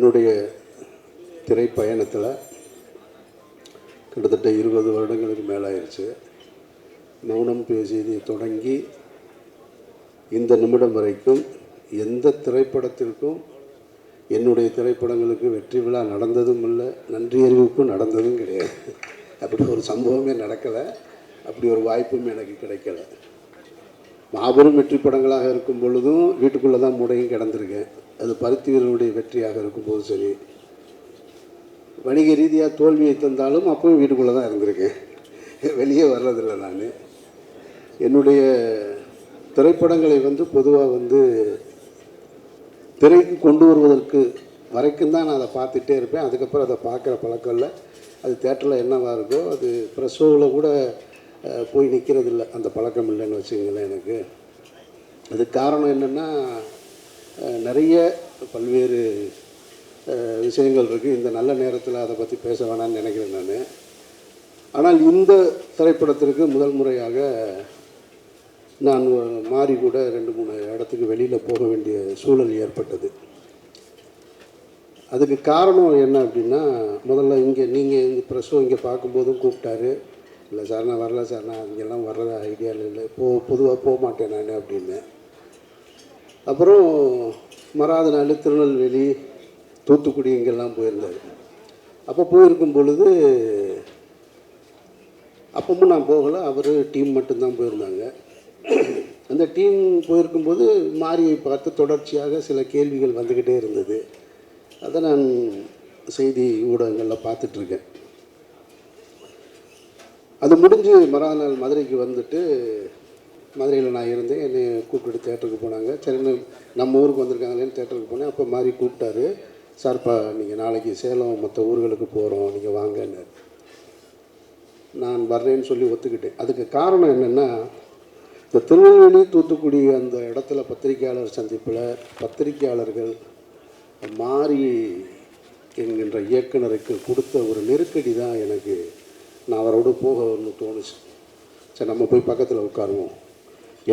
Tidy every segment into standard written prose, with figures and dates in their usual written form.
என்னுடைய திரைப்பயணத்தில் கிட்டத்தட்ட 20 வருடங்களுக்கு மேலாயிருச்சு. மௌனம் பேசியதை தொடங்கி இந்த நிமிடம் வரைக்கும் எந்த திரைப்படத்திற்கும் என்னுடைய திரைப்படங்களுக்கு வெற்றி விழா நடந்ததும் இல்லை, நன்றி அறிவிப்பும் நடந்ததும் கிடையாது. அப்படி ஒரு சம்பவமே நடக்கலை, அப்படி ஒரு வாய்ப்பும் எனக்கு கிடைக்கலை. மாபெரும் வெற்றி படங்களாக இருக்கும் பொழுதும் வீட்டுக்குள்ளே தான் முடையும் கிடந்திருக்கேன். அது பருத்தி வீரனுடைய வெற்றியாக இருக்கும்போது சரி, வணிக ரீதியாக தோல்வியை தந்தாலும் அப்பவும் வீட்டுக்குள்ளே தான் இருந்திருக்கேன், வெளியே வர்றதில்லை. நான் என்னுடைய திரைப்படங்களை பொதுவாக திரைக்கு கொண்டு வருவதற்கு வரைக்கும் தான் நான் அதை பார்த்துட்டே இருப்பேன். அதுக்கப்புறம் அதை பார்க்குற பழக்கம் இல்லை. அது தேட்டரில் என்னவாக இருக்கோ, அது ப்ரெஸ் ஷோவில் கூட போய் நிற்கிறதில்ல, அந்த பழக்கம் இல்லைன்னு வச்சுக்கங்களேன். எனக்கு அதுக்கு காரணம் என்னென்னா, நிறைய பல்வேறு விஷயங்கள் இருக்குது. இந்த நல்ல நேரத்தில் அதை பற்றி பேச வேணான்னு நினைக்கிறேன் நான். ஆனால் இந்த திரைப்படத்திற்கு முதல் முறையாக நான் மாறி கூட 2-3 இடத்துக்கு வெளியில் போக வேண்டிய சூழல் ஏற்பட்டது. அதுக்கு காரணம் என்ன அப்படின்னா, முதல்ல இங்கே நீங்கள் இந்த ப்ரெஸ்ஸோ இங்கே பார்க்கும்போதும் கூப்பிட்டாரு. இல்லை சார், நான் வரல சார், நான் இங்கெல்லாம் வர்றத ஐடியாவில் இல்லை, பொதுவாக போக மாட்டேன் நான் அப்படின்னு. அப்புறம் மறாத நாள் திருநெல்வேலி, தூத்துக்குடி இங்கெல்லாம் போயிருந்தார். அப்போ போயிருக்கும் பொழுது அப்பவும் நான் போகலை, அவர் டீம் மட்டும்தான் போயிருந்தாங்க. அந்த டீம் போயிருக்கும்போது மாரியை பார்த்து தொடர்ச்சியாக சில கேள்விகள் வந்துக்கிட்டே இருந்தது. அதை நான் செய்தி ஊடகங்களில் பார்த்துட்ருக்கேன். அது முடிஞ்சு மறாத நாள் மதுரைக்கு வந்துட்டு, மதுரையில் நான் இருந்தேன். என்னை கூப்பிட்டு தேட்டருக்கு போனாங்க. சரி, நம்ம ஊருக்கு வந்திருக்காங்களேன்னு தேட்டருக்கு போனேன். அப்போ மாதிரி கூப்பிட்டாரு, சார்ப்பா நீங்கள் நாளைக்கு சேலம் மற்ற ஊர்களுக்கு போகிறோம், நீங்கள் வாங்கன்னு. நான் வர்றேன்னு சொல்லி ஒத்துக்கிட்டேன். அதுக்கு காரணம் என்னென்னா, இந்த திருநெல்வேலி தூத்துக்குடி அந்த இடத்துல பத்திரிகையாளர் சந்திப்பில் பத்திரிகையாளர்கள் மாறி என்கின்ற இயக்குனருக்கு கொடுத்த ஒரு நெருக்கடி தான் எனக்கு, நான் அவரோடு போகணும்னு தோணுச்சு. சரி, நம்ம போய் பக்கத்தில் உட்காருவோம்,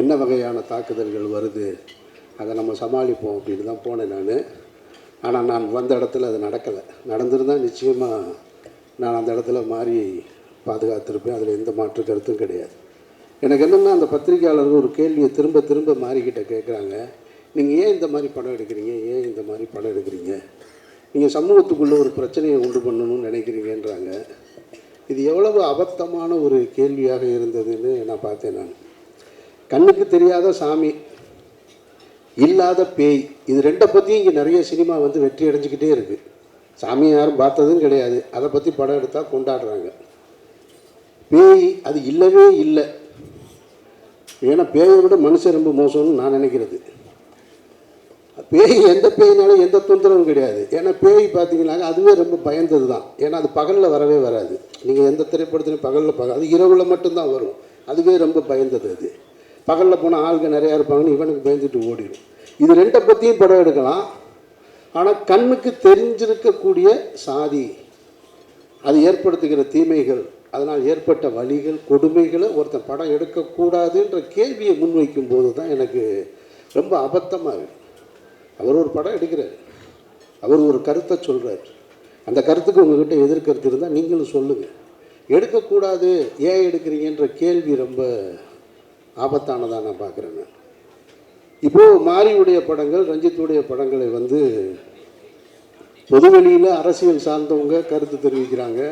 என்ன வகையான தாக்குதல்கள் வருது அதை நம்ம சமாளிப்போம் அப்படின்னு தான் போனேன் நான். ஆனால் நான் வந்த இடத்துல அது நடக்கலை. நடந்திருந்தால் நிச்சயமாக நான் அந்த இடத்துல மாறி பாதுகாத்திருப்பேன், அதில் எந்த மாற்று கருத்தும் கிடையாது. எனக்கு என்னென்னா, அந்த பத்திரிகையாளர்கள் ஒரு கேள்வியை திரும்ப திரும்ப மாறிக்கிட்ட கேட்குறாங்க, நீங்கள் ஏன் இந்த மாதிரி படம் எடுக்கிறீங்க, ஏன் இந்த மாதிரி படம் எடுக்கிறீங்க, நீங்கள் சமூகத்துக்குள்ளே ஒரு பிரச்சனையை உண்டு பண்ணணும்னு நினைக்கிறீங்கன்றாங்க. இது எவ்வளவு அபத்தமான ஒரு கேள்வியாக இருந்ததுன்னு நான் பார்த்தேன். நான் கண்ணுக்கு தெரியாத சாமி, இல்லாத பேய், இது ரெண்டை பற்றியும் இங்கே நிறைய சினிமா வெற்றி அடைஞ்சிக்கிட்டே இருக்குது. சாமியை யாரும் பார்த்ததும் கிடையாது, அதை பற்றி படம் எடுத்தால் கொண்டாடுறாங்க. பேய் அது இல்லவே இல்லை. ஏன்னா பேயை விட மனுஷன் ரொம்ப மோசம்னு நான் நினைக்கிறது. பேய் எந்த பேயினாலும் எந்த தொந்தரவும் கிடையாது. ஏன்னா பேய் பார்த்தீங்கன்னாக்க அதுவே ரொம்ப பயந்தது தான். ஏன்னா அது பகலில் வரவே வராது. நீங்கள் எந்த திரைப்படத்துலையும் பகலில் அது இரவில் மட்டும்தான் வரும். அதுவே ரொம்ப பயந்தது. அது பகலில் போனால் ஆளுங்க நிறையா இருப்பாங்கன்னு இவனுக்கு பயந்துட்டு ஓடிடும். இது ரெண்டை பற்றியும் படம் எடுக்கலாம். ஆனால் கண்ணுக்கு தெரிஞ்சிருக்கக்கூடிய சாதி, அது ஏற்படுத்துகிற தீமைகள், அதனால் ஏற்பட்ட வலிகள், கொடுமைகளை ஒருத்தன் படம் எடுக்கக்கூடாதுன்ற கேள்வியை முன்வைக்கும் போது தான் எனக்கு ரொம்ப அபத்தமாக இருக்குது. அவர் ஒரு படம் எடுக்கிறார், அவர் ஒரு கருத்தை சொல்கிறார். அந்த கருத்துக்கு உங்கள்கிட்ட எதிர்கருத்து இருந்தால் நீங்களும் சொல்லுங்கள். எடுக்கக்கூடாது, ஏன் எடுக்கிறீங்கன்ற கேள்வி ரொம்ப ஆபத்தானதாக நான் பார்க்குறேன். நான் இப்போது மாரியுடைய படங்கள், ரஞ்சித்துடைய படங்களை பொதுவெளியில் அரசியல் சார்ந்தவங்க கருத்து தெரிவிக்கிறாங்க,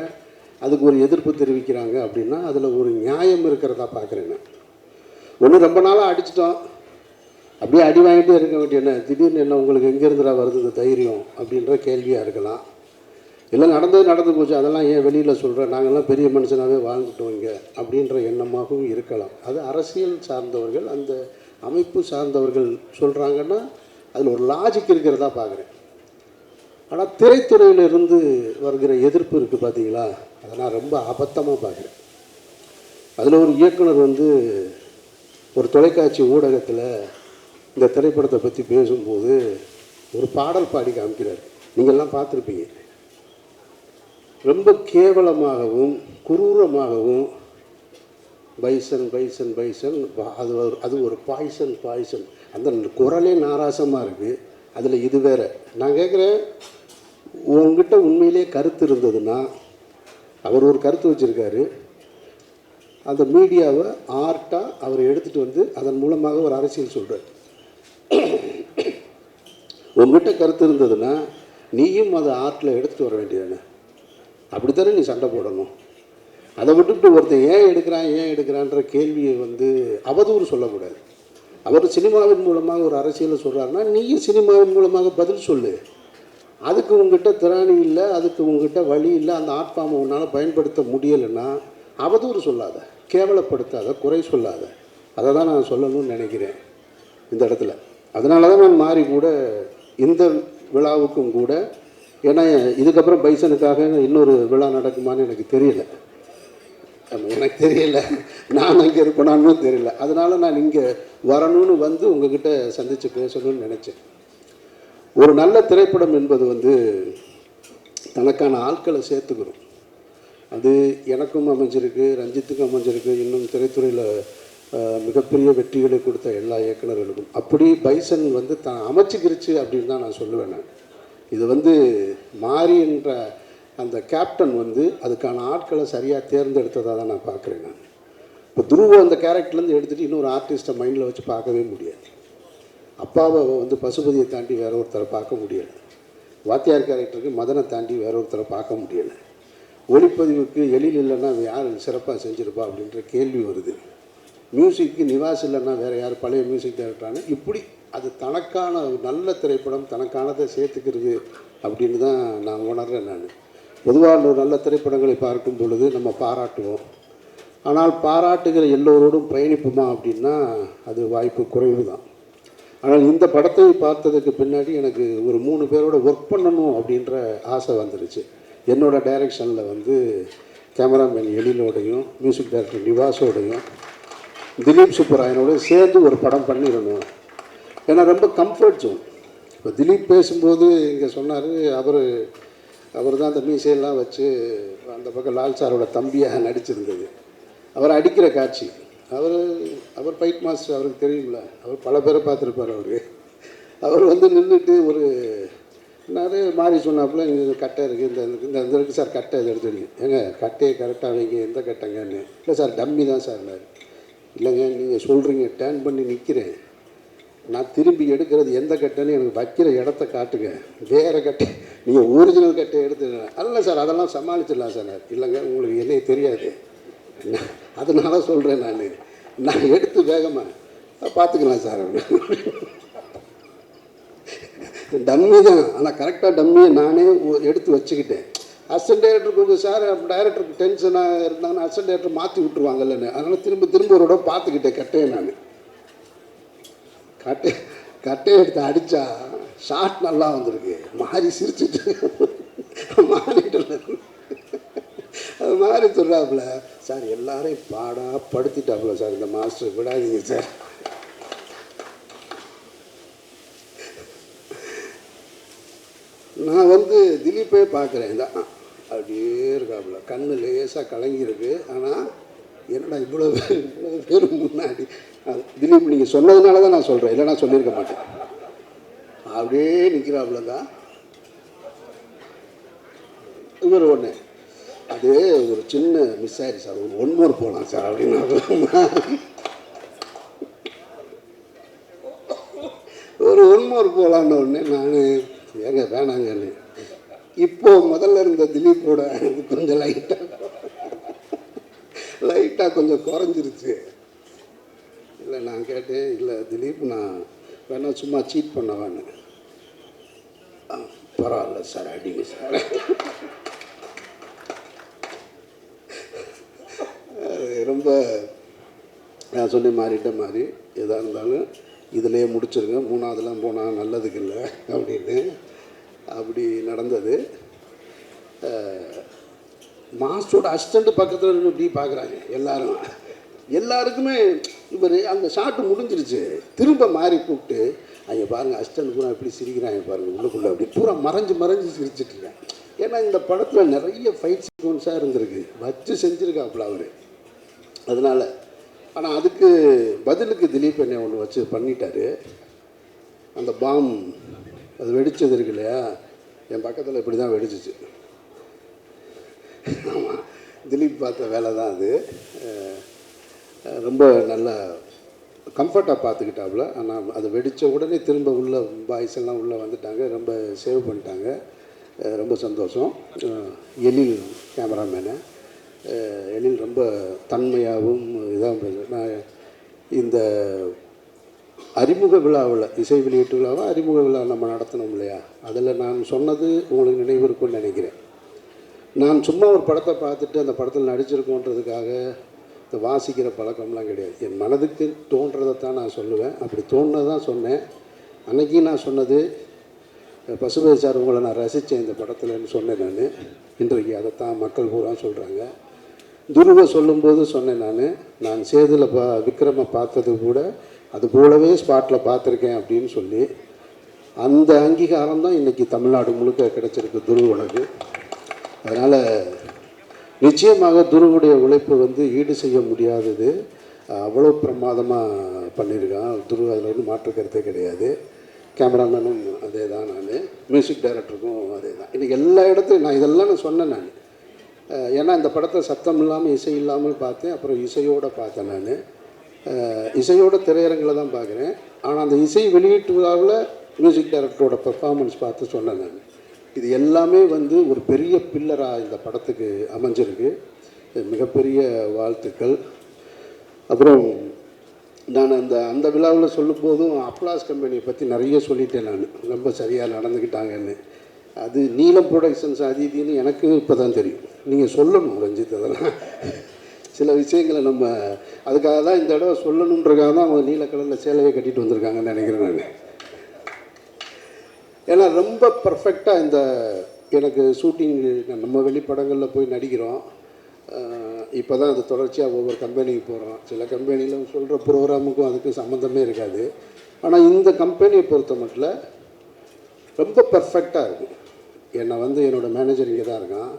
அதுக்கு ஒரு எதிர்ப்பு தெரிவிக்கிறாங்க அப்படின்னா அதில் ஒரு நியாயம் இருக்கிறதா பார்க்குறேன். நான் ஒன்று, ரொம்ப நாளாக அடிச்சிட்டோம், அப்படியே அடி வாங்கிட்டே இருக்க வேண்டிய என்ன, திடீர்னு என்ன உங்களுக்கு எங்கேருந்துடா வருது இந்த தைரியம் அப்படின்ற கேள்வியாக இருக்கலாம். இல்லை நடந்து போச்சு, அதெல்லாம் ஏன் வெளியில் சொல்கிறேன், நாங்கள்லாம் பெரிய மனுஷனாகவே வாழ்ந்துட்டோம் இங்கே அப்படின்ற எண்ணமாகவும் இருக்கலாம். அது அரசியல் சார்ந்தவர்கள், அந்த அமைப்பு சார்ந்தவர்கள் சொல்கிறாங்கன்னா அதில் ஒரு லாஜிக் இருக்கிறதா பார்க்குறேன். ஆனால் திரைத்துறையிலிருந்து வருகிற எதிர்ப்பு இருக்குது பார்த்தீங்களா, அதை நான் ரொம்ப அபத்தமாக பார்க்குறேன். அதில் ஒரு இயக்குனர் ஒரு தொலைக்காட்சி ஊடகத்தில் இந்த திரைப்படத்தை பற்றி பேசும்போது ஒரு பாடல் பாடி காமிக்கிறார். நீங்கள்லாம் பார்த்துருப்பீங்க. ரொம்ப கேவலமாகவும் குரூரமாகவும் பைசன் பைசன் பைசன், அது ஒரு பாய்சன், அந்த குரலே நாராசமாக இருக்குது. அதில் இது வேறு. நான் கேட்குறேன், உங்ககிட்ட உண்மையிலே கருத்து இருந்ததுன்னா, அவர் ஒரு கருத்து வச்சுருக்காரு, அந்த மீடியாவை ஆர்ட்டாக அவர் எடுத்துகிட்டு வந்து அதன் மூலமாக ஒரு அரசியல் சொல்கிறார். உங்ககிட்ட கருத்து இருந்ததுன்னா நீயும் அதை ஆர்ட்டில் எடுத்துகிட்டு வர வேண்டியதானே. அப்படி தானே நீ சண்டை போடணும். அதை விட்டுவிட்டு ஒருத்தன் ஏன் எடுக்கிறான்ற கேள்வியை வந்து அவதூறு சொல்லக்கூடாது. அவர் சினிமாவின் மூலமாக ஒரு அரசியலை சொல்கிறாருன்னா நீயும் சினிமாவின் மூலமாக பதில் சொல்லு. அதுக்கு உங்ககிட்ட திராணி இல்லை, அதுக்கு உங்ககிட்ட வழி இல்லை, அந்த ஆர்ட் ஃபார்மை உன்னால் பயன்படுத்த முடியலைன்னா அவதூறு சொல்லாத, கேவலப்படுத்தாத, குறை சொல்லாத. அதை தான் நான் சொல்லணும்னு நினைக்கிறேன் இந்த இடத்துல. அதனால தான் நான் மாறி கூட இந்த விழாவுக்கும் கூட, ஏன்னா இதுக்கப்புறம் பைசனுக்காக இன்னொரு விழா நடக்குமான்னு எனக்கு தெரியல. எனக்கு தெரியல, நான் அங்கே இருப்பேனான்னு தெரியல. அதனால் நான் இங்கே வரணும்னு வந்து உங்ககிட்ட சந்தித்து பேசணும்னு நினச்சேன். ஒரு நல்ல திரைப்படம் என்பது வந்து தனக்கான ஆட்களை சேர்த்துக்கிறோம். அது எனக்கும் அமைஞ்சிருக்கு, ரஞ்சித்துக்கும் அமைஞ்சிருக்கு, இன்னும் திரைத்துறையில் மிகப்பெரிய வெற்றிகளை கொடுத்த எல்லா இயக்குநர்களுக்கும். அப்படி பைசன் வந்து அமைச்சிக்கிருச்சு அப்படின்னு தான் நான் சொல்லுவேன். நான் இது வந்து மாறி என்ற அந்த கேப்டன் வந்து அதுக்கான ஆட்களை சரியாக தேர்ந்தெடுத்ததாக தான் நான் பார்க்குறேன். நான் இப்போ துருவ அந்த கேரக்டர்லேருந்து எடுத்துகிட்டு இன்னொரு ஆர்டிஸ்ட்டை மைண்டில் வச்சு பார்க்கவே முடியாது. அப்பாவை வந்து பசுபதியை தாண்டி வேற ஒருத்தரை பார்க்க முடியலை. வாத்தியார் கேரக்டருக்கு மதனை தாண்டி வேற ஒருத்தரை பார்க்க முடியலை. ஒளிப்பதிவுக்கு எழில் இல்லைன்னா யார் சிறப்பாக செஞ்சுருப்பா அப்படின்ற கேள்வி வருது. மியூசிக்கு நிவாஸ் இல்லைன்னா வேறு யார் பழைய மியூசிக் டைரக்டரான. இப்படி அது தனக்கான நல்ல திரைப்படம் தனக்கானதை சேர்த்துக்கிறது அப்படின்னு தான் நான் உணர்றேன். நான் பொதுவாக ஒரு நல்ல திரைப்படங்களை பார்க்கும் பொழுது நம்ம பாராட்டுவோம். ஆனால் பாராட்டுகிற எல்லோரோடும் பயணிப்புமா அப்படின்னா அது வாய்ப்பு குறைவு தான். ஆனால் இந்த படத்தை பார்த்ததுக்கு பின்னாடி எனக்கு ஒரு 3 பேரோட ஒர்க் பண்ணணும் அப்படின்ற ஆசை வந்துருச்சு. என்னோடய டைரக்ஷனில் வந்து கேமராமேன் எழிலோடையும் மியூசிக் டைரக்டர் நிவாஸோடையும் திலீப் சுப்பராயனோட சேர்ந்து ஒரு படம் பண்ணிடணும். ஏன்னா ரொம்ப கம்ஃபர்ட் ஜோன். இப்போ திலீப் பேசும்போது இங்கே சொன்னார், அவர் தான் அந்த மீசையெல்லாம் வச்சு அந்த பக்கம் லால் சாரோட தம்பியாக நடிச்சிருந்தது. அவர் அடிக்கிற காட்சி, அவர் ஃபைட் மாஸ்டர், அவருக்கு தெரியும்ல, அவர் பல பேரை பார்த்துருப்பார். அவர் வந்து நின்றுட்டு ஒரு நிறைய மாறி சொன்னாப்புல, இங்கே கட்டை இருக்குது, இந்த இருக்குது சார் கட்டை, இதை எடுத்துடுங்க. ஏங்க கட்டையை கரெக்டாக வைங்க, எந்த கட்டைங்கன்னு. இல்லை சார் டம்மி தான் சார். இல்லைங்க நீங்கள் சொல்கிறீங்க, டேர்ன் பண்ணி நிற்கிறேன், நான் திரும்பி எடுக்கிறது எந்த கட்டைன்னு எனக்கு வைக்கிற இடத்த காட்டுங்க, வேறு கட்டை நீங்கள் ஒரிஜினல் கட்டையை எடுத்துங்க. அல்ல சார் அதெல்லாம் சமாளிச்சிடலாம் சார். இல்லைங்க உங்களுக்கு என்னையே தெரியாது, அதனால சொல்கிறேன், நான் எடுத்து வேகமாக பார்த்துக்கலாம் சார். டம்மி தான், ஆனால் கரெக்டாக டம்மியை நானே எடுத்து வச்சுக்கிட்டேன். அசிஸ்டன்ட் டைரக்டர் கொஞ்சம் சார் டைரக்டருக்கு டென்ஷனாக இருந்தாங்கன்னா அசிஸ்டன்ட் டைரக்டர் மாற்றி விட்டுருவாங்கல்லன்னு, அதனால் திரும்ப ஒரு இடம் பார்த்துக்கிட்டேன் கட்டையை. நான் கட்டையை எடுத்து அடித்தா ஷார்ட் நல்லா வந்திருக்கு. மாறி சிரிச்சுட்டு மாறிட்டு அது மாதிரி சொல்கிறாப்புல, சார் எல்லாரையும் பாடாக படுத்திட்டாப்புல சார் இந்த மாஸ்டர், விடாதீங்க சார். நான் வந்து திலீப்பே பார்க்குறேன் தான், அப்படியே இருக்காப்புல, கண்ணு லேசாக கலங்கியிருக்கு. ஆனால் என்னடா இவ்வளோ பேர் முன்னாடி திலீப் நீங்கள் சொன்னதுனால தான் நான் சொல்கிறேன், இல்லைனா சொல்லியிருக்க மாட்டேன். அப்படியே நிற்கிறாப்புல தான் இவர். ஒன்று அது ஒரு சின்ன மிஸ் ஆயிடுச்சு சார், ஒரு 1 more போகலாம் சார் அப்படின்னு ஒரு 1 more போகலான்னு உடனே நான் ஏங்க வேணாங்கன்னு. இப்போ முதல்ல இருந்த திலீப்போட கொஞ்சம் லைட்டாக கொஞ்சம் குறைஞ்சிருச்சு. இல்லை நான் கேட்டேன், இல்லை திலீப் நான் வேணா சும்மா சீட் பண்ணவான்னு. பரவாயில்ல சார் அடிங்க சார். ரொம்ப நான் சொல்லி மாறிட்ட மாதிரி, எதாக இருந்தாலும் இதிலே முடிச்சிருங்க, 3ஆவதுலாம் போனால் நல்லதுக்கு இல்லை அப்படின்னு. அப்படி நடந்தது. மாஸ்டரோட அசிஸ்டண்ட்டு பக்கத்தில் இருந்து இப்படி பார்க்குறாங்க எல்லாருக்குமே. இவர் அந்த ஷாட்டு முடிஞ்சிருச்சு, திரும்ப மாறி கூப்பிட்டு அங்கே பாருங்கள் அசிஸ்டண்ட் பூரா எப்படி சிரிக்கிறாங்க பாருங்கள், உள்ளுக்குள்ளே அப்படி பூரா மறைஞ்சு சிரிச்சிட்ருக்கேன். ஏன்னா இந்த படத்தில் நிறைய ஃபைட் சீக்வன்ஸாக இருந்திருக்கு, வச்சு செஞ்சுருக்காப்புல அவர். அதனால் ஆனால் அதுக்கு பதிலுக்கு திலீப் என்னை ஒன்று வச்சு பண்ணிட்டார். அந்த பாம் அது வெடித்தது இருக்கு இல்லையா, என் பக்கத்தில் இப்படி தான் வெடிச்சிச்சு. ஆமாம், திலீப் பார்த்த வேலை தான் அது. ரொம்ப நல்லா கம்ஃபர்ட்டாக பார்த்துக்கிட்டாப்புல. ஆனால் அது வெடித்த உடனே திரும்ப உள்ள பாய்ஸ் எல்லாம் உள்ளே வந்துட்டாங்க, ரொம்ப சேவ் பண்ணிட்டாங்க. ரொம்ப சந்தோஷம். எழில் கேமராமேனு, எழில் ரொம்ப தன்மையாகவும் இதாக. நான் இந்த அறிமுக விழாவில், இசை வெளியீட்டு விழாவை அறிமுக விழா நம்ம நடத்தணும் இல்லையா, அதில் நான் சொன்னது உங்களுக்கு நினைவு இருக்கும்னு நினைக்கிறேன். நான் சும்மா ஒரு படத்தை பார்த்துட்டு அந்த படத்தில் நடிச்சிருக்கோன்றதுக்காக இந்த வாசிக்கிற பழக்கம்லாம் கிடையாது. என் மனதுக்கு தோன்றதைத்தான் நான் சொல்லுவேன். அப்படி தோன்றதான் சொன்னேன். அன்றைக்கி நான் சொன்னது, பசுபதி சார் உங்களை நான் ரசித்தேன் இந்த படத்தில்னு சொன்னேன் நான். இன்றைக்கு அதைத்தான் மக்கள் பூரா சொல்கிறாங்க. துருவ சொல்லும்போது சொன்னேன் நான் சேதுல விக்ரமை பார்த்தது கூட அது போலவே ஸ்பாட்டில் பார்த்துருக்கேன் அப்படின்னு சொல்லி, அந்த அங்கீகாரம் தான் இன்றைக்கி தமிழ்நாடு முழுக்க கிடச்சிருக்கு துருவனுக்கு. அதனால் நிச்சயமாக துருவுடைய உழைப்பு ஈடு செய்ய முடியாதது. அவ்வளோ பிரமாதமாக பண்ணியிருக்கான் துரு, அதில் ஒன்றும் மாற்று கருத்தே கிடையாது. கேமராமேனும் அதே தான், நான் மியூசிக் டைரக்டருக்கும் அதே தான். இன்றைக்கி எல்லா இடத்துலையும் நான் இதெல்லாம் சொன்னேன் நான். ஏன்னா இந்த படத்தை சத்தம் இல்லாமல் இசை இல்லாமல் பார்த்தேன், அப்புறம் இசையோடு பார்த்தேன். நான் இசையோட திரையரங்கில் தான் பார்க்குறேன். ஆனால் அந்த இசை வெளியீட்டு விழாவில் மியூசிக் டைரக்டரோட பெர்ஃபார்மன்ஸ் பார்த்து சொன்னேன் நான். இது எல்லாமே ஒரு பெரிய பில்லராக இந்த படத்துக்கு அமைஞ்சிருக்கு. மிகப்பெரிய வாழ்த்துக்கள். அப்புறம் நான் அந்த விழாவில் சொல்லும்போதும் அப்ளாஸ் கம்பெனியை பற்றி நிறைய சொல்லிட்டேன் நான், ரொம்ப சரியாக நடந்துக்கிட்டாங்கன்னு. அது நீலம் ப்ரொடக்ஷன்ஸ் அது இதுன்னு எனக்கு இப்போ தான் தெரியும். நீங்கள் சொல்லணும் ரஞ்சித், அதெல்லாம் சில விஷயங்களை நம்ம அதுக்காக தான் இந்த தடவை சொல்லணுன்றக்காக தான் அவங்க நீல கலரில் சேலையை கட்டிட்டு வந்திருக்காங்கன்னு நினைக்கிறேன் நான். ஏன்னா ரொம்ப பர்ஃபெக்டாக இந்த எனக்கு ஷூட்டிங் நம்ம வெளிப்படங்களில் போய் நடிக்கிறோம். இப்போ தான் அது தொடர்ச்சியாக ஒவ்வொரு கம்பெனிக்கு போகிறோம். சில கம்பெனியில் சொல்கிற ப்ரோக்ராமுக்கும் அதுக்கும் சம்மந்தமே இருக்காது. ஆனால் இந்த கம்பெனியை பொறுத்த மட்டும் ரொம்ப பர்ஃபெக்டாக இருக்குது. என்னை என்னோடய மேனேஜர் இங்கே தான் இருக்கான்.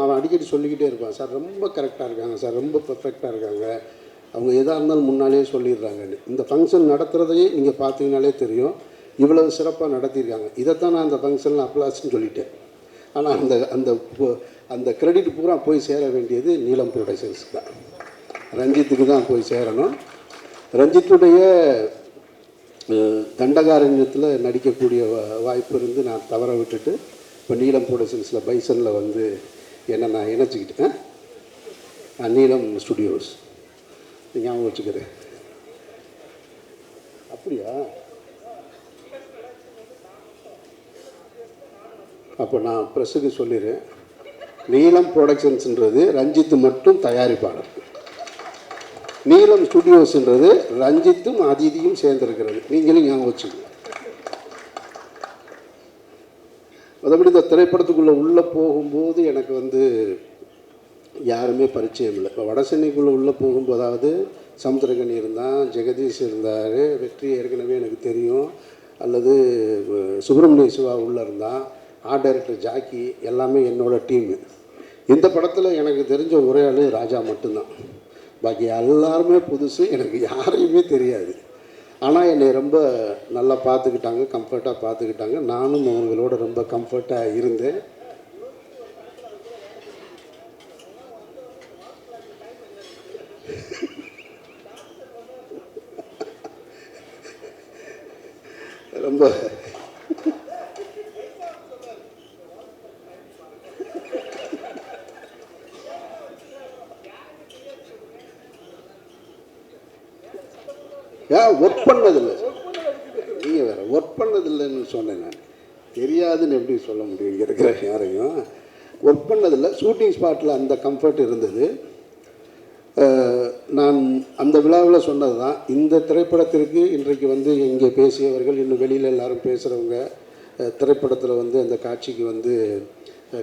அவன் அடிக்கடி சொல்லிக்கிட்டே இருப்பான், சார் ரொம்ப கரெக்டாக இருக்காங்க சார், ரொம்ப பர்ஃபெக்டாக இருக்காங்க, அவங்க எதாக இருந்தாலும் முன்னாலே சொல்லிடுறாங்கன்னு. இந்த ஃபங்க்ஷன் நடத்துகிறதையே நீங்கள் பார்த்தீங்கனாலே தெரியும், இவ்வளவு சிறப்பாக நடத்தியிருக்காங்க. இதைத்தான் நான் அந்த ஃபங்க்ஷனில் அப்ளாஸ்ன்னு சொல்லிட்டேன். ஆனால் அந்த அந்த அந்த கிரெடிட் பூரா போய் சேர வேண்டியது நீலம் ப்ரொடக்ஷன்ஸுக்கு தான், ரஞ்சித்துக்கு தான் போய் சேரணும். ரஞ்சித்துடைய தண்டகாரண்யத்தில் நடிக்கக்கூடிய வாய்ப்பு இருந்து நான் தவற விட்டுட்டு இப்போ நீலம் ப்ரொடக்ஷன்ஸில் பைசனில் என்னை நான் இணைச்சிக்கிட்டேன். நீலம் ஸ்டுடியோஸ் ஞாபகம் வச்சுக்கிறேன். அப்படியா? அப்போ நான் ப்ரெஸ்ஸுக்கு சொல்லிடுறேன், நீலம் ப்ரொடக்ஷன்ஸுன்றது ரஞ்சித்து மட்டும் தயாரிப்பாளர், நீலம் ஸ்டுடியோஸ்ன்றது ரஞ்சித்தும் அதிதியும் சேர்ந்துருக்கிறது. நீங்களும் ஞாபகம் வச்சுக்கோங்க. மற்றபடி இந்த திரைப்படத்துக்குள்ளே உள்ளே போகும்போது எனக்கு யாருமே பரிச்சயம் இல்லை. இப்போ வட சென்னைக்குள்ளே உள்ளே போகும்போதாவது சமுத்திரகனி இருந்தான், ஜெகதீஷ் இருந்தார், வெற்றி ஏற்கனவே எனக்கு தெரியும், அல்லது சுப்பிரமணிய சிவா உள்ளே இருந்தான், ஆர்ட் டைரக்டர் ஜாக்கி, எல்லாமே என்னோடய டீமு. இந்த படத்தில் எனக்கு தெரிஞ்ச ஒரே ஆள் ராஜா மட்டும்தான். பாக்கி எல்லாருமே புதுசு, எனக்கு யாரையுமே தெரியாது. ஆனால் என்னை ரொம்ப நல்லா பார்த்துக்கிட்டாங்க, கம்ஃபர்ட்டாக பார்த்துக்கிட்டாங்க. நானும் அவங்களோட ரொம்ப கம்ஃபர்ட்டாக இருந்தேன். ரொம்ப ஒர்க் பண்ணதில்லை, நீங்கள் வேறு ஒர்க் பண்ணதில்லைன்னு சொன்னேன் நான். தெரியாதுன்னு எப்படி சொல்ல முடியும் இங்கே இருக்கிற யாரையும். ஒர்க் பண்ணதில்லை, ஷூட்டிங் ஸ்பாட்டில் அந்த கம்ஃபர்ட் இருந்தது. நான் அந்த விழாவில் சொன்னது தான், இந்த திரைப்படத்திற்கு இன்றைக்கு இங்கே பேசியவர்கள், இன்னும் வெளியில் எல்லோரும் பேசுகிறவங்க, திரைப்படத்தில் அந்த காட்சிக்கு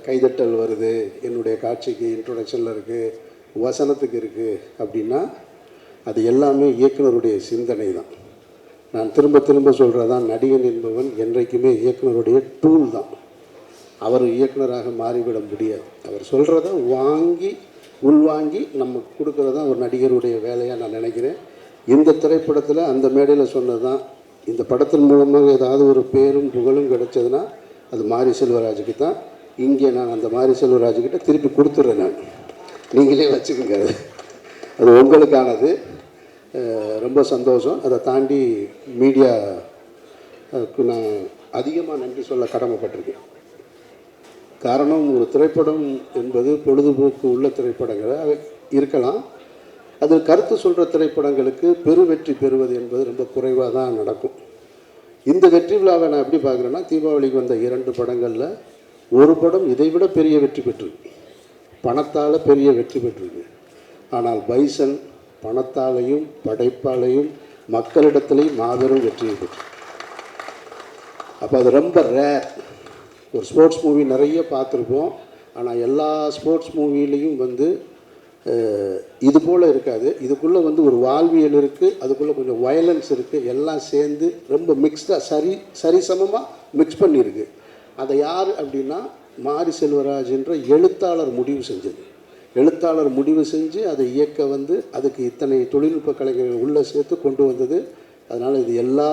கைதட்டல் வருது, என்னுடைய காட்சிக்கு இன்ட்ரொடக்ஷனில் இருக்குது, வசனத்துக்கு இருக்குது அப்படின்னா அது எல்லாமே இயக்குனருடைய சிந்தனை தான். நான் திரும்ப திரும்ப சொல்கிறதான், நடிகன் என்பவன் என்றைக்குமே இயக்குனருடைய டூல் தான். அவர் இயக்குனராக மாறிவிட முடியாது. அவர் சொல்கிறத உள்வாங்கி நம்ம கொடுக்குறது தான் ஒரு நடிகருடைய வேலையாக நான் நினைக்கிறேன். இந்த திரைப்படத்தில் அந்த மேடையில் சொன்னது தான், இந்த படத்தின் மூலமாக ஏதாவது ஒரு பேரும் புகழும் கிடைச்சதுன்னா அது மாரி செல்வராஜுக்கு தான். இங்கே நான் அந்த மாரி செல்வராஜுக்கிட்ட திருப்பி கொடுத்துட்றேன். நான் நீங்களே வச்சுக்கோங்க, அது உங்களுக்கானது. ரொம்ப சந்தோஷம். அதை தாண்டி மீடியாவுக்கு நான் அதிகமாக நன்றி சொல்ல கடமைப்பட்டிருக்கேன். காரணம், ஒரு திரைப்படம் என்பது பொழுதுபோக்கு உள்ள திரைப்படங்களாக இருக்கலாம். அது கருத்து சொல்கிற திரைப்படங்களுக்கு வெற்றி பெறுவது என்பது ரொம்ப குறைவாக தான் நடக்கும். இந்த வெற்றி விழாவை நான் எப்படி பார்க்குறேன்னா, தீபாவளிக்கு வந்த 2 படங்களில் ஒரு படம் இதைவிட பெரிய வெற்றி பெற்றிருக்கு, பணத்தால் பெரிய வெற்றி பெற்றிருக்கு. ஆனால் பைசன் பணத்தாலையும் படைப்பாலையும் மக்களிடத்துலையும் மாபெரும் வெற்றியை பெற்று. அப்போ அது ரொம்ப ரேர். ஒரு ஸ்போர்ட்ஸ் மூவி நிறைய பார்த்துருப்போம், ஆனால் எல்லா ஸ்போர்ட்ஸ் மூவிலையும் இது போல் இருக்காது. இதுக்குள்ளே ஒரு வாழ்வியல் இருக்குது, அதுக்குள்ளே கொஞ்சம் வயலன்ஸ் இருக்குது, எல்லாம் சேர்ந்து ரொம்ப மிக்ஸ்டாக சரிசமமாக மிக்ஸ் பண்ணியிருக்கு. அதை யார் அப்படின்னா மாரி செல்வராஜ் என்ற எழுத்தாளர் முடிவு செஞ்சது. எழுத்தாளர் முடிவு செஞ்சு அதை இயக்க அதுக்கு இத்தனை தொழில்நுட்ப கலைஞர்கள் உள்ளே சேர்த்து கொண்டு வந்தது. அதனால் இது எல்லா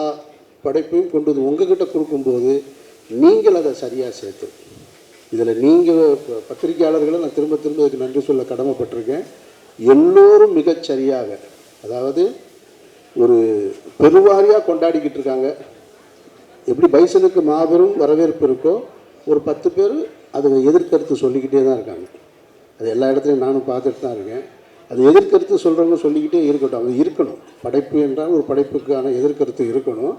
படைப்பையும் கொண்டு உங்ககிட்ட கொடுக்கும்போது நீங்கள் அதை சரியாக சேர்த்து, இதில் நீங்கள் பத்திரிகையாளர்களை நான் திரும்ப இதுக்கு நன்றி சொல்ல கடமைப்பட்டிருக்கேன். எல்லோரும் மிகச்சரியாக, அதாவது ஒரு பெருவாரியாக கொண்டாடிக்கிட்டு இருக்காங்க. எப்படி பைசனுக்கு மாபெரும் வரவேற்பு இருக்கோ, ஒரு 10 பேர் அதை எதிர்கருத்து சொல்லிக்கிட்டே தான் இருக்காங்க. அது எல்லா இடத்துலையும் நானும் பார்த்துட்டு தான் இருக்கேன். அது எதிர்கருத்து சொல்கிறவங்க சொல்லிக்கிட்டே இருக்கட்டும், அது இருக்கணும். படைப்பு என்றால் ஒரு படைப்புக்கான எதிர்கருத்து இருக்கணும்.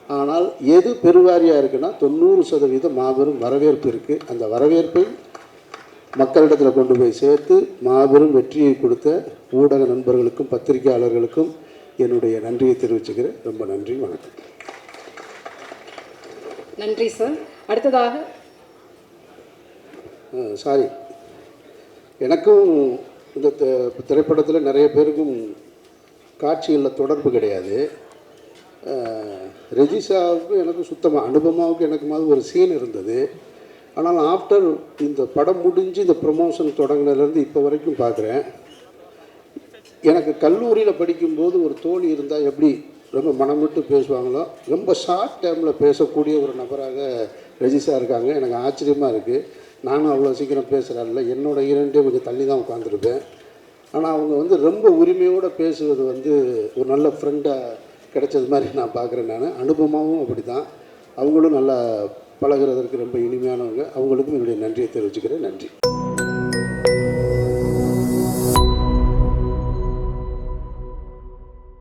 ஆனால் எது பெருவாரியாக இருக்குன்னா 90% மாபெரும் வரவேற்பு இருக்குது. அந்த வரவேற்பை மக்களிடத்தில் கொண்டு போய் சேர்த்து மாபெரும் வெற்றியை கொடுத்த ஊடக நண்பர்களுக்கும் பத்திரிகையாளர்களுக்கும் என்னுடைய நன்றியை தெரிவிச்சுக்கிறேன். ரொம்ப நன்றி, வணக்கம். நன்றி சார். அடுத்ததாக சாரி, எனக்கும் இந்த திரைப்படத்தில் நிறைய பேருக்கும் காட்சிகளில் தொடர்பு கிடையாது. ரெஜிஷாவுக்கும் எனக்கும் சுத்தமாக, அனுபமாவுக்கு எனக்குமாவது ஒரு சீன் இருந்தது. ஆனால் ஆஃப்டர் இந்த படம் முடிஞ்சு இந்த ப்ரொமோஷன் தொடங்கினதுலேருந்து இப்போ வரைக்கும் பார்க்குறேன். எனக்கு கல்லூரியில் படிக்கும்போது ஒரு தோழி இருந்தால் எப்படி ரொம்ப மனம் விட்டு பேசுவாங்களோ, ரொம்ப ஷார்ட் டைமில் பேசக்கூடிய ஒரு நபராக ரெஜிஷா இருக்காங்க. எனக்கு ஆச்சரியமாக இருக்குது. நானும் அவ்வளோ சீக்கிரம் பேசுகிறாரில்ல, என்னோடய இரண்டே கொஞ்சம் தள்ளி தான் உட்காந்துருப்பேன். ஆனால் அவங்க ரொம்ப உரிமையோடு பேசுவது ஒரு நல்ல ஃப்ரெண்டாக கிடைச்சது மாதிரி நான் பார்க்குறேன். நான் அனுபவமாகவும் அப்படி தான். அவங்களும் நல்லா பழகிறதற்கு ரொம்ப இனிமையானவங்க. அவங்களுக்கும் என்னுடைய நன்றியை தெரிவிச்சுக்கிறேன். நன்றி.